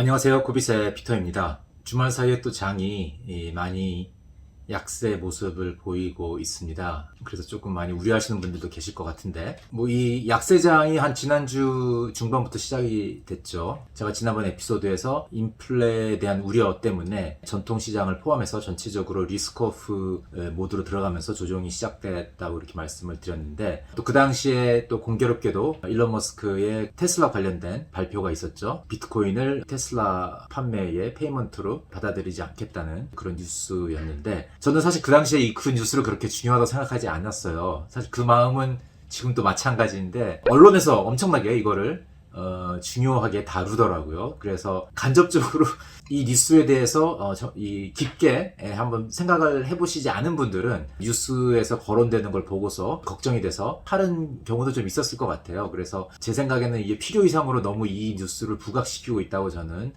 안녕하세요. 고비세 피터입니다. 주말 사이에 또 장이 많이 약세 모습을 보이고 있습니다. 그래서 조금 많이 우려하시는 분들도 계실 것 같은데, 이 약세장이 한 지난주 중반부터 시작이 됐죠. 제가 지난번 에피소드에서 인플레에 대한 우려 때문에 전통시장을 포함해서 전체적으로 리스크오프 모드로 들어가면서 조정이 시작됐다고 이렇게 말씀을 드렸는데, 또 그 당시에 또 공교롭게도 일론 머스크의 테슬라 관련된 발표가 있었죠. 비트코인을 테슬라 판매의 페이먼트로 받아들이지 않겠다는 그런 뉴스였는데, 저는 사실 그 당시에 그 뉴스를 그렇게 중요하다고 생각하지 않았어요. 사실 그 마음은 지금도 마찬가지인데, 언론에서 엄청나게 이거를 중요하게 다루더라고요. 그래서 간접적으로 이 뉴스에 대해서 깊게 한번 생각을 해보시지 않은 분들은 뉴스에서 거론되는 걸 보고서 걱정이 돼서 팔은 경우도 좀 있었을 것 같아요. 그래서 제 생각에는 이게 필요 이상으로 너무 이 뉴스를 부각시키고 있다고 저는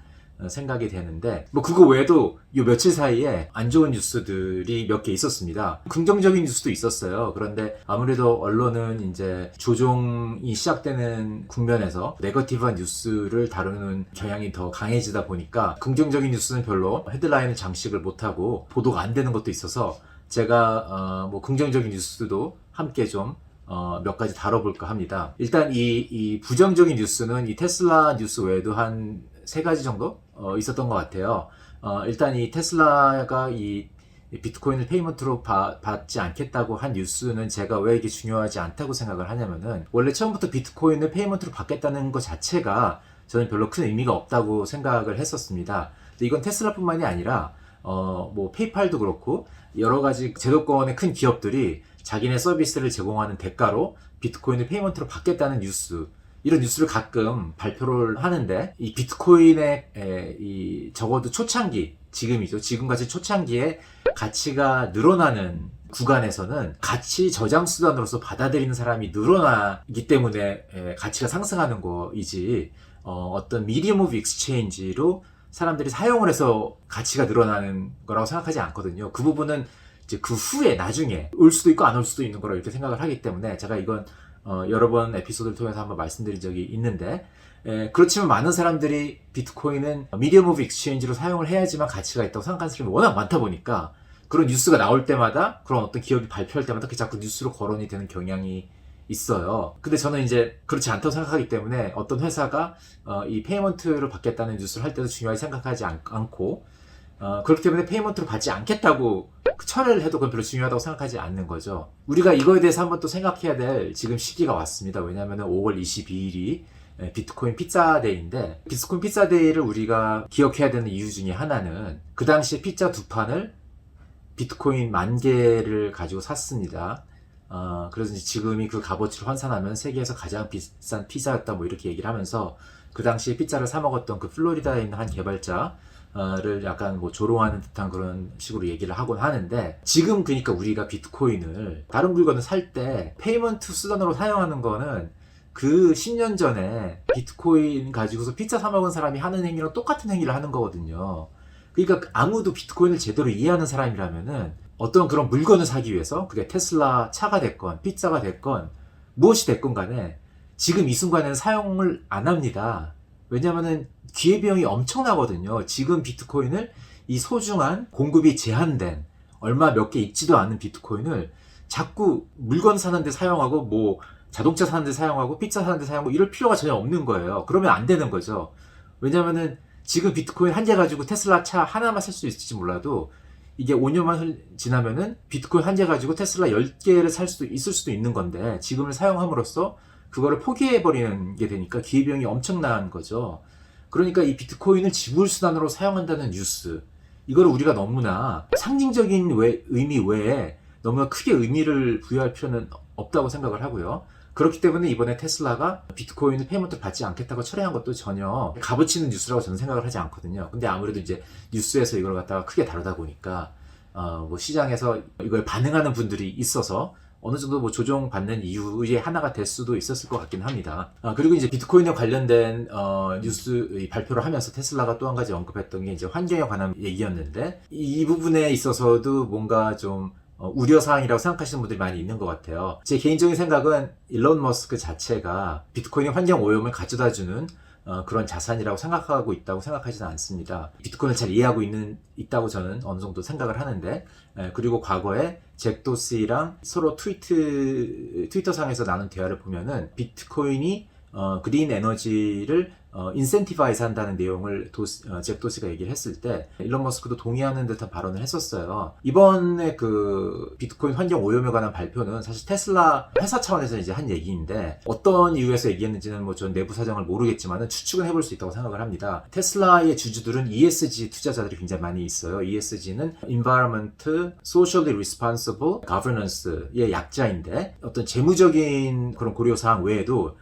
생각이 되는데, 그거 외에도 요 며칠 사이에 안 좋은 뉴스들이 몇 개 있었습니다. 긍정적인 뉴스도 있었어요. 그런데 아무래도 언론은 이제 조종이 시작되는 국면에서 네거티브한 뉴스를 다루는 경향이 더 강해지다 보니까 긍정적인 뉴스는 별로 헤드라인을 장식을 못하고 보도가 안 되는 것도 있어서, 제가 긍정적인 뉴스도 함께 좀 몇 가지 다뤄볼까 합니다. 일단 이 부정적인 뉴스는 이 테슬라 뉴스 외에도 한 3가지 정도 있었던 것 같아요. 일단 이 테슬라가 이 비트코인을 페이먼트로 받지 않겠다고 한 뉴스는 제가 왜 이게 중요하지 않다고 생각을 하냐면은, 원래 처음부터 비트코인을 페이먼트로 받겠다는 것 자체가 저는 별로 큰 의미가 없다고 생각을 했었습니다. 근데 이건 테슬라뿐만이 아니라 페이팔도 그렇고 여러 가지 제도권의 큰 기업들이 자기네 서비스를 제공하는 대가로 비트코인을 페이먼트로 받겠다는 뉴스, 이런 뉴스를 가끔 발표를 하는데, 이 비트코인의 적어도 초창기, 지금같이 초창기에 가치가 늘어나는 구간에서는 가치 저장 수단으로서 받아들이는 사람이 늘어나기 때문에 가치가 상승하는 거이지, 어떤 미디엄 오브 익스체인지로 사람들이 사용을 해서 가치가 늘어나는 거라고 생각하지 않거든요. 그 부분은 이제 그 후에 나중에 올 수도 있고 안 올 수도 있는 거라고 이렇게 생각을 하기 때문에, 제가 이건 여러 번 에피소드를 통해서 한번 말씀드린 적이 있는데, 그렇지만 많은 사람들이 비트코인은 미디엄 오브 익스체인지로 사용을 해야지만 가치가 있다고 생각하는 사람이 워낙 많다 보니까, 그런 뉴스가 나올 때마다, 그런 어떤 기업이 발표할 때마다 그 자꾸 뉴스로 거론이 되는 경향이 있어요. 근데 저는 이제 그렇지 않다고 생각하기 때문에, 어떤 회사가 이 페이먼트를 받겠다는 뉴스를 할 때도 중요하게 생각하지 않고, 그렇기 때문에 페이먼트로 받지 않겠다고 철회를 해도 그건 별로 중요하다고 생각하지 않는 거죠. 우리가 이거에 대해서 한번 또 생각해야 될 지금 시기가 왔습니다. 왜냐하면 5월 22일이 비트코인 피자데이인데, 비트코인 피자데이를 우리가 기억해야 되는 이유 중에 하나는, 그 당시에 피자 2판을 비트코인 10,000개를 가지고 샀습니다. 그래서 지금이 그 값어치를 환산하면 세계에서 가장 비싼 피자였다 이렇게 얘기를 하면서, 그 당시에 피자를 사 먹었던 그 플로리다에 있는 한 개발자를 약간 조롱하는 듯한 그런 식으로 얘기를 하곤 하는데, 지금 그러니까 우리가 비트코인을 다른 물건을 살 때 페이먼트 수단으로 사용하는 거는 그 10년 전에 비트코인 가지고서 피자 사 먹은 사람이 하는 행위랑 똑같은 행위를 하는 거거든요. 그러니까 아무도 비트코인을 제대로 이해하는 사람이라면은 어떤 그런 물건을 사기 위해서, 그게 테슬라 차가 됐건 피자가 됐건 무엇이 됐건 간에 지금 이 순간에는 사용을 안 합니다. 왜냐면은 기회비용이 엄청나거든요. 지금 비트코인을, 이 소중한 공급이 제한된 얼마 몇 개 있지도 않은 비트코인을 자꾸 물건 사는데 사용하고 자동차 사는데 사용하고 피자 사는데 사용하고 이럴 필요가 전혀 없는 거예요. 그러면 안 되는 거죠. 왜냐면은 지금 비트코인 한 개 가지고 테슬라 차 하나만 살 수 있을지 몰라도, 이게 5년만 지나면은 비트코인 한 개 가지고 테슬라 10개를 살 수도 있을 수도 있는 건데, 지금을 사용함으로써 그거를 포기해버리는 게 되니까 기회비용이 엄청난 거죠. 그러니까 이 비트코인을 지불수단으로 사용한다는 뉴스, 이거를 우리가 너무나 상징적인 의미 외에 너무나 크게 의미를 부여할 필요는 없다고 생각을 하고요. 그렇기 때문에 이번에 테슬라가 비트코인을 페이먼트를 받지 않겠다고 철회한 것도 전혀 값어치 있는 뉴스라고 저는 생각을 하지 않거든요. 근데 아무래도 이제 뉴스에서 이걸 갖다가 크게 다루다 보니까 시장에서 이걸 반응하는 분들이 있어서 어느 정도 조정받는 이유의 하나가 될 수도 있었을 것 같긴 합니다. 그리고 이제 비트코인에 관련된 뉴스 발표를 하면서 테슬라가 또 한 가지 언급했던 게 이제 환경에 관한 얘기였는데, 이 부분에 있어서도 뭔가 좀 우려사항이라고 생각하시는 분들이 많이 있는 것 같아요. 제 개인적인 생각은 일론 머스크 자체가 비트코인의 환경 오염을 가져다주는 그런 자산이라고 생각하고 있다고 생각하지는 않습니다. 비트코인을 잘 이해하고 있다고 저는 어느 정도 생각을 하는데, 그리고 과거에 잭 도시랑 서로 트위터상에서 나눈 대화를 보면은 비트코인이 그린 에너지를 인센티바이즈 한다는 내용을 잭 도시가 얘기를 했을 때 일론 머스크도 동의하는 듯한 발언을 했었어요. 이번에 그 비트코인 환경 오염에 관한 발표는 사실 테슬라 회사 차원에서 이제 한 얘기인데 어떤 이유에서 얘기했는지는 뭐 전 내부 사정을 모르겠지만 추측은 해볼 수 있다고 생각을 합니다. 테슬라의 주주들은 ESG 투자자들이 굉장히 많이 있어요. ESG는 Environment, Socially Responsible Governance의 약자인데 어떤 재무적인 그런 고려사항 외에도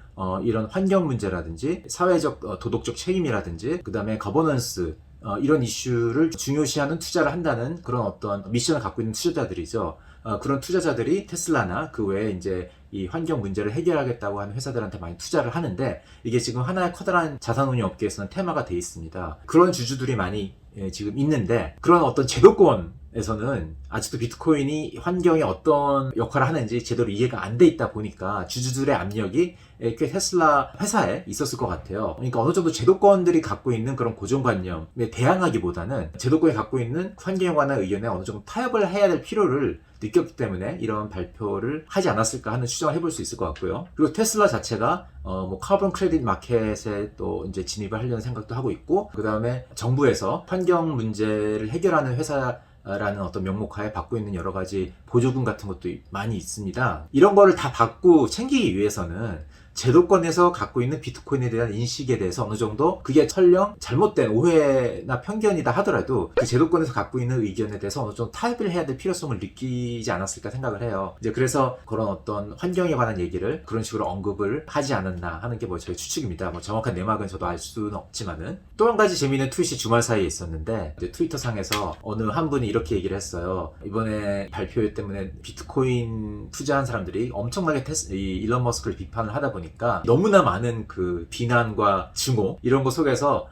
이런 환경 문제라든지 사회적 도덕적 책임이라든지 그 다음에 거버넌스 이런 이슈를 중요시하는 투자를 한다는 그런 어떤 미션을 갖고 있는 투자자들이죠. 그런 투자자들이 테슬라나 그 외에 이제 이 환경 문제를 해결하겠다고 하는 회사들한테 많이 투자를 하는데 이게 지금 하나의 커다란 자산운용 업계에서는 테마가 돼 있습니다. 그런 주주들이 많이 지금 있는데 그런 어떤 제도권에서는 아직도 비트코인이 환경에 어떤 역할을 하는지 제대로 이해가 안 돼 있다 보니까 주주들의 압력이 꽤 테슬라 회사에 있었을 것 같아요. 그러니까 어느 정도 제도권들이 갖고 있는 그런 고정관념에 대항하기보다는 제도권이 갖고 있는 환경에 관한 의견에 어느 정도 타협을 해야 될 필요를 느꼈기 때문에 이런 발표를 하지 않았을까 하는 추정을 해볼 수 있을 것 같고요. 그리고 테슬라 자체가 뭐 카본 크레딧 마켓에 또 이제 진입을 하려는 생각도 하고 있고, 그 다음에 정부에서 환경 문제를 해결하는 회사라는 어떤 명목하에 받고 있는 여러 가지 보조금 같은 것도 많이 있습니다. 이런 거를 다 받고 챙기기 위해서는 제도권에서 갖고 있는 비트코인에 대한 인식에 대해서 어느 정도 그게 설령 잘못된 오해나 편견이다 하더라도 그 제도권에서 갖고 있는 의견에 대해서 어느 정도 타협을 해야 될 필요성을 느끼지 않았을까 생각을 해요. 이제 그래서 그런 어떤 환경에 관한 얘기를 그런 식으로 언급을 하지 않았나 하는 게 뭐 저의 추측입니다. 뭐 정확한 내막은 저도 알 수는 없지만은 또 한 가지 재미있는 트윗이 주말 사이에 있었는데 트위터 상에서 어느 한 분이 이렇게 얘기를 했어요. 이번에 발표 때문에 비트코인 투자한 사람들이 엄청나게 일론 머스크를 비판을 하다 보니까 너무나 많은 그 비난과 증오 이런 거 속에서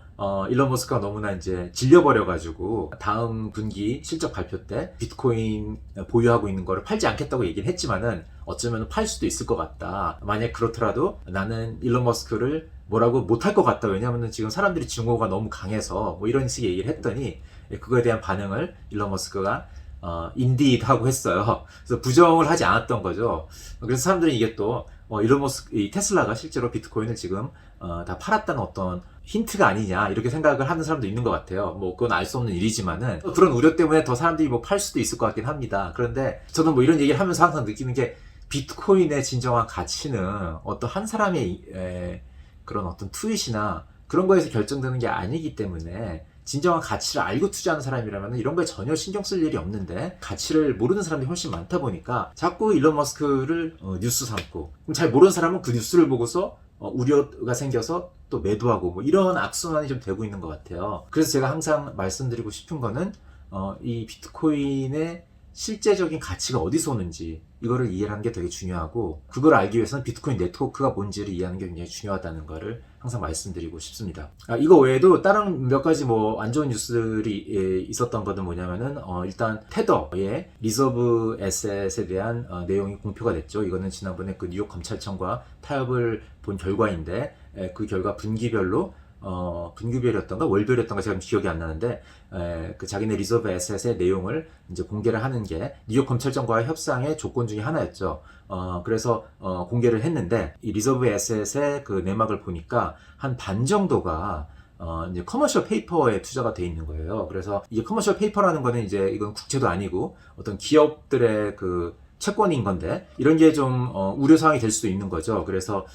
일론 머스크가 너무나 이제 질려버려가지고 다음 분기 실적 발표 때 비트코인 보유하고 있는 거를 팔지 않겠다고 얘기는 했지만은 어쩌면 팔 수도 있을 것 같다. 만약 그렇더라도 나는 일론 머스크를 뭐라고 못할 것 같다. 왜냐하면 지금 사람들이 증오가 너무 강해서 뭐 이런 식의 얘기를 했더니 그거에 대한 반응을 일론 머스크가 인디드 하고 했어요. 그래서 부정을 하지 않았던 거죠. 그래서 사람들이 이게 또 일론 머스크, 이 테슬라가 실제로 비트코인을 지금 다 팔았다는 어떤 힌트가 아니냐 이렇게 생각을 하는 사람도 있는 것 같아요. 뭐 그건 알 수 없는 일이지만은 그런 우려 때문에 더 사람들이 뭐 팔 수도 있을 것 같긴 합니다. 그런데 저는 뭐 이런 얘기를 하면서 항상 느끼는 게 비트코인의 진정한 가치는 어떤 한 사람의 그런 어떤 트윗이나 그런 거에서 결정되는 게 아니기 때문에 진정한 가치를 알고 투자하는 사람이라면 이런 거에 전혀 신경 쓸 일이 없는데 가치를 모르는 사람들이 훨씬 많다 보니까 자꾸 일론 머스크를 뉴스 삼고 그럼 잘 모르는 사람은 그 뉴스를 보고서 우려가 생겨서 또 매도하고 뭐 이런 악순환이 좀 되고 있는 것 같아요. 그래서 제가 항상 말씀드리고 싶은 거는 이 비트코인의 실제적인 가치가 어디서 오는지 이거를 이해하는 게 되게 중요하고 그걸 알기 위해서는 비트코인 네트워크가 뭔지를 이해하는 게 굉장히 중요하다는 거를 항상 말씀드리고 싶습니다. 이거 외에도 다른 몇 가지 뭐 안 좋은 뉴스들이 있었던 것은 뭐냐면은 일단 테더의 리저브 에셋에 대한 내용이 공표가 됐죠. 이거는 지난번에 그 뉴욕 검찰청과 타협을 본 결과인데 그 결과 분기별로 분기별이었던가 월별이었던가 제가 기억이 안 나는데 그 자기네 리저브 에셋의 내용을 이제 공개를 하는 게 뉴욕 검찰청과의 협상의 조건 중에 하나였죠. 그래서 공개를 했는데 이 리저브 에셋의 그 내막을 보니까 한 반 정도가 이제 커머셜 페이퍼에 투자가 돼 있는 거예요. 그래서 이게 커머셜 페이퍼라는 거는 이제 이건 국채도 아니고 어떤 기업들의 그 채권인 건데 이런 게 좀 우려사항이 될 수도 있는 거죠. 그래서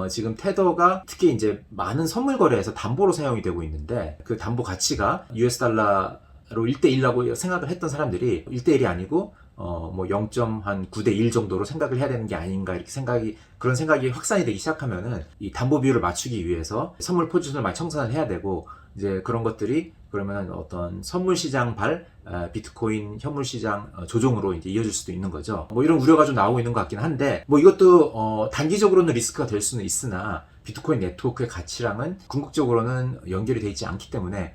지금 테더가 특히 이제 많은 선물 거래에서 담보로 사용이 되고 있는데 그 담보 가치가 US 달러로 1대1라고 생각을 했던 사람들이 1대1이 아니고 뭐 0.9대 1 정도로 생각을 해야 되는 게 아닌가 이렇게 그런 생각이 확산이 되기 시작하면은 이 담보 비율을 맞추기 위해서 선물 포지션을 많이 청산을 해야 되고 이제 그런 것들이 그러면 어떤 선물 시장 비트코인 현물 시장 조종으로 이제 이어질 수도 있는 거죠. 뭐 이런 우려가 좀 나오고 있는 것 같긴 한데 뭐 이것도 단기적으로는 리스크가 될 수는 있으나 비트코인 네트워크의 가치랑은 궁극적으로는 연결이 되어 있지 않기 때문에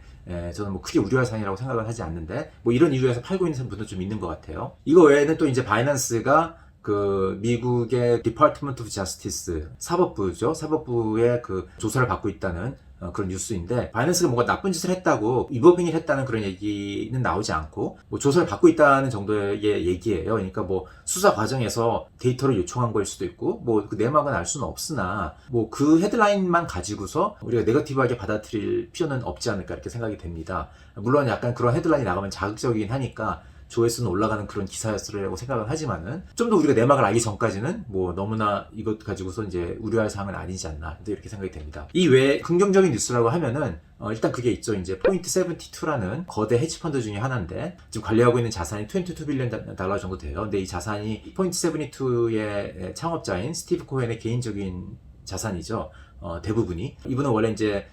저는 뭐 크게 우려할 사항이라고 생각을 하지 않는데 뭐 이런 이유에서 팔고 있는 분도 좀 있는 것 같아요. 이거 외에는 또 이제 바이낸스가 그 미국의 Department of Justice 사법부죠. 사법부의 그 조사를 받고 있다는 그런 뉴스인데, 바이낸스가 뭔가 나쁜 짓을 했다고 이버빙을 했다는 그런 얘기는 나오지 않고 뭐 조사를 받고 있다는 정도의 얘기예요. 그러니까 뭐 수사 과정에서 데이터를 요청한 거일 수도 있고 뭐 그 내막은 알 수는 없으나 뭐 그 헤드라인만 가지고서 우리가 네거티브하게 받아들일 필요는 없지 않을까 이렇게 생각이 됩니다. 물론 약간 그런 헤드라인이 나가면 자극적이긴 하니까 조회수는 올라가는 그런 기사였으라고 생각은 하지만은 좀 더 우리가 내막을 알기 전까지는 뭐 너무나 이것 가지고서 이제 우려할 사항은 아니지 않나 이렇게 생각이 됩니다. 이 외에 긍정적인 뉴스라고 하면은 일단 그게 있죠. 이제 포인트 72라는 거대 헤지펀드 중에 하나인데 지금 관리하고 있는 자산이 22 빌리언 달러 정도 돼요. 근데 이 자산이 포인트 72의 창업자인 스티브 코헨의 개인적인 자산이죠. 대부분이. 이분은 원래 이제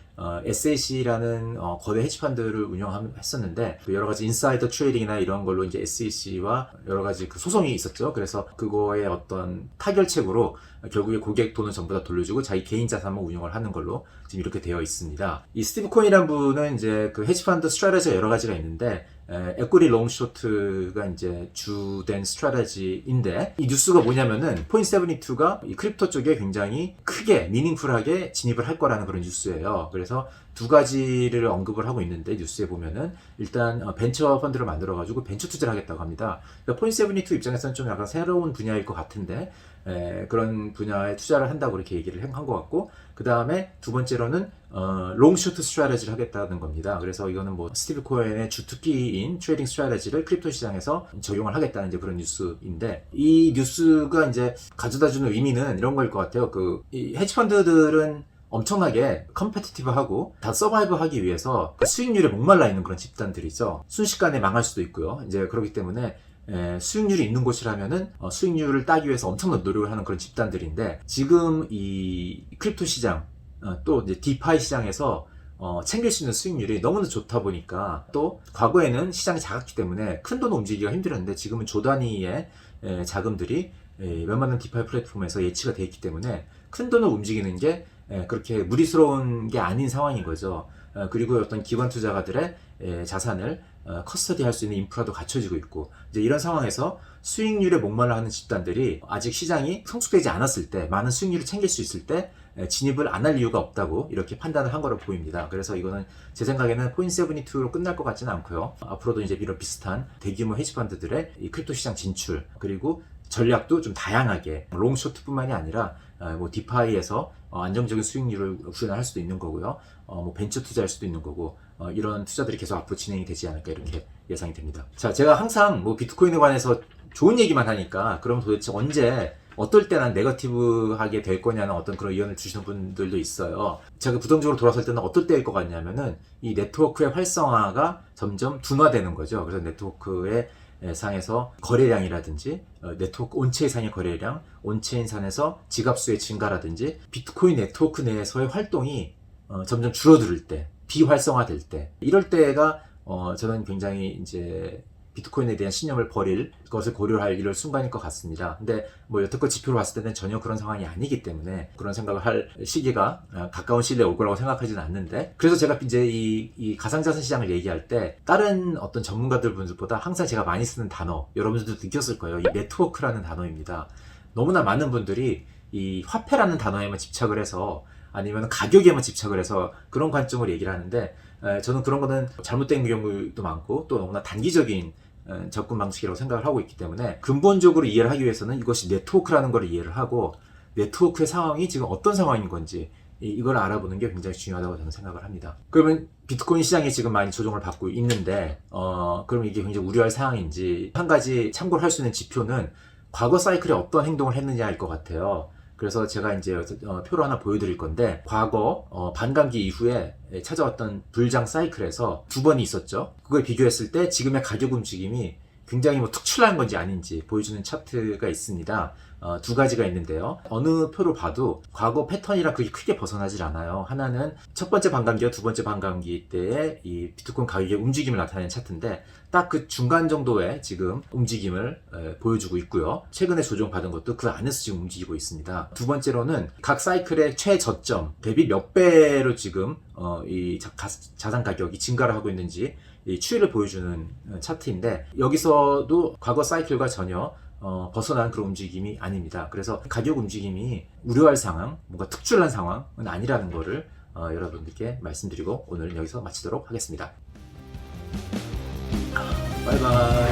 SEC라는 거대 헤지펀드를 운영했었는데 여러 가지 인사이더 트레이딩이나 이런 걸로 이제 SEC와 여러 가지 그 소송이 있었죠. 그래서 그거의 어떤 타결책으로 결국에 고객 돈을 전부 다 돌려주고 자기 개인 자산만 운영을 하는 걸로 지금 이렇게 되어 있습니다. 이 스티브 코인이라는 분은 이제 그 헤지펀드 스트래티지가 여러 가지가 있는데 에quity 롱 쇼트가 이제 주된 스트래티지인데 이 뉴스가 뭐냐면은 포인트 72가 이 크립토 쪽에 굉장히 크게 미닝풀하게 진입을 할 거라는 그런 뉴스예요. 그래서 두 가지를 언급을 하고 있는데 뉴스에 보면은 일단 벤처 펀드를 만들어 가지고 벤처 투자를 하겠다고 합니다. 그러니까 포인트 72 입장에서는 좀 약간 새로운 분야일 것 같은데 그런 분야에 투자를 한다고 이렇게 얘기를 한 것 같고, 그 다음에 두 번째로는 롱 쇼트 스트래티지를 하겠다는 겁니다. 그래서 이거는 뭐 스티브 코엔의 주특기인 트레이딩 스트래티지를 크립토 시장에서 적용을 하겠다는 이제 그런 뉴스인데, 이 뉴스가 이제 가져다주는 의미는 이런 거일 것 같아요. 이 헤지펀드들은 엄청나게 컴페티티브하고 다 서바이브하기 위해서 그 수익률에 목말라 있는 그런 집단들이죠. 순식간에 망할 수도 있고요. 이제 그렇기 때문에 수익률이 있는 곳이라면은 수익률을 따기 위해서 엄청난 노력을 하는 그런 집단들인데, 지금 이 크립토 시장 또 이제 디파이 시장에서 챙길 수 있는 수익률이 너무나 좋다 보니까, 또 과거에는 시장이 작았기 때문에 큰 돈을 움직이기가 힘들었는데 지금은 조 단위의 자금들이 웬만한 디파이 플랫폼에서 예치가 되어 있기 때문에 큰 돈을 움직이는 게 그렇게 무리스러운 게 아닌 상황인 거죠. 그리고 어떤 기관 투자가들의 자산을 커스터디 할 수 있는 인프라도 갖춰지고 있고, 이제 이런 상황에서 수익률에 목말라 하는 집단들이 아직 시장이 성숙되지 않았을 때, 많은 수익률을 챙길 수 있을 때 진입을 안 할 이유가 없다고 이렇게 판단을 한 거로 보입니다. 그래서 이거는 제 생각에는 포인트 72로 끝날 것 같지는 않고요. 앞으로도 이제 이런 비슷한 대규모 헤지펀드들의 이 크립토 시장 진출, 그리고 전략도 좀 다양하게 롱 쇼트뿐만이 아니라 뭐 디파이에서 안정적인 수익률을 구현할 수도 있는 거고요. 뭐 벤처 투자할 수도 있는 거고, 이런 투자들이 계속 앞으로 진행이 되지 않을까 이렇게 예상이 됩니다. 자, 제가 항상 뭐 비트코인에 관해서 좋은 얘기만 하니까 그럼 도대체 언제 어떨 때나 네거티브하게 될 거냐는 어떤 그런 의견을 주시는 분들도 있어요. 제가 부정적으로 돌아설 때는 어떨 때일 것 같냐면은 이 네트워크의 활성화가 점점 둔화되는 거죠. 그래서 네트워크의 상에서 거래량이라든지 네트워크 온체인 상의 거래량, 온체인 상에서 지갑수의 증가라든지 비트코인 네트워크 내에서의 활동이 점점 줄어들 때, 비활성화될 때, 이럴 때가 저는 굉장히 이제 비트코인에 대한 신념을 버릴 것을 고려할 이럴 순간일 것 같습니다. 근데 뭐 여태껏 지표로 봤을 때는 전혀 그런 상황이 아니기 때문에 그런 생각을 할 시기가 가까운 시일에 올 거라고 생각하지는 않는데, 그래서 제가 이제 이 가상자산 시장을 얘기할 때 다른 어떤 전문가들 분들보다 항상 제가 많이 쓰는 단어, 여러분들도 느꼈을 거예요. 이 네트워크라는 단어입니다. 너무나 많은 분들이 이 화폐라는 단어에만 집착을 해서, 아니면 가격에만 집착을 해서 그런 관점으로 얘기를 하는데, 저는 그런 거는 잘못된 경우도 많고 또 너무나 단기적인 접근 방식이라고 생각을 하고 있기 때문에, 근본적으로 이해를 하기 위해서는 이것이 네트워크라는 걸 이해를 하고 네트워크의 상황이 지금 어떤 상황인 건지 이걸 알아보는 게 굉장히 중요하다고 저는 생각을 합니다. 그러면 비트코인 시장이 지금 많이 조정을 받고 있는데 그럼 이게 굉장히 우려할 상황인지, 한 가지 참고를 할 수 있는 지표는 과거 사이클에 어떤 행동을 했느냐일 것 같아요. 그래서 제가 이제 표로 하나 보여드릴 건데, 과거 반감기 이후에 찾아왔던 불장 사이클에서 두 번이 있었죠. 그걸 비교했을 때 지금의 가격 움직임이 굉장히 뭐 특출난 건지 아닌지 보여주는 차트가 있습니다. 두 가지가 있는데요. 어느 표로 봐도 과거 패턴이랑 그게 크게 벗어나질 않아요. 하나는 첫 번째 반감기와 두 번째 반감기 때의 이 비트코인 가격의 움직임을 나타내는 차트인데, 딱 그 중간 정도의 지금 움직임을 보여주고 있고요. 최근에 조정받은 것도 그 안에서 지금 움직이고 있습니다. 두 번째로는 각 사이클의 최저점 대비 몇 배로 지금 이 자산 가격이 증가를 하고 있는지 이 추이를 보여주는 차트인데, 여기서도 과거 사이클과 전혀 벗어난 그런 움직임이 아닙니다. 그래서 가격 움직임이 우려할 상황, 뭔가 특출난 상황은 아니라는 거를 여러분들께 말씀드리고 오늘은 여기서 마치도록 하겠습니다. 바이바이.